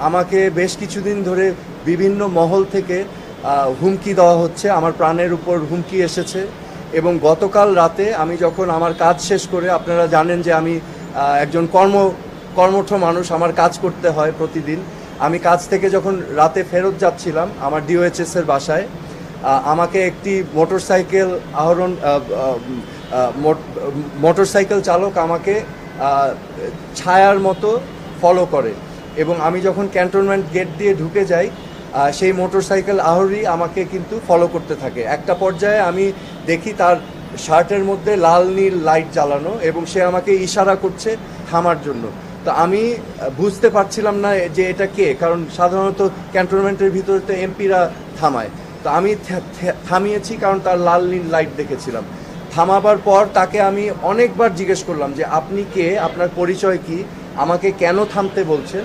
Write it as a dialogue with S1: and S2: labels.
S1: আমাকে বেশ কিছুদিন ধরে বিভিন্ন মহল থেকে হুমকি দেওয়া হচ্ছে, আমার প্রাণের উপর হুমকি এসেছে। এবং গতকাল রাতে আমি যখন আমার কাজ শেষ করে, আপনারা জানেন যে আমি একজন কর্মঠ মানুষ, আমার কাজ করতে হয় প্রতিদিন। আমি কাজ থেকে যখন রাতে ফেরত যাচ্ছিলাম আমার ডিওএইচএস এর বাসায়, আমাকে একটি মোটরসাইকেল চালক আমাকে ছায়ার মতো ফলো করে। এবং আমি যখন ক্যান্টনমেন্ট গেট দিয়ে ঢুকে যাই, সেই মোটরসাইকেল আরোহী আমাকে কিন্তু ফলো করতে থাকে। একটা পর্যায়ে আমি দেখি তার শার্টের মধ্যে লাল নীল লাইট জ্বালানো এবং সে আমাকে ইশারা করছে থামার জন্য। তো আমি বুঝতে পারছিলাম না যে এটা কে, কারণ সাধারণত ক্যান্টনমেন্টের ভিতরে তো এমপিরা থামায়। তো আমি থামিয়েছি কারণ তার লাল নীল লাইট দেখেছিলাম। থামাবার পর তাকে আমি অনেকবার জিজ্ঞেস করলাম যে আপনি কে, আপনার পরিচয় কি, আমাকে কেন থামতে বলছেন।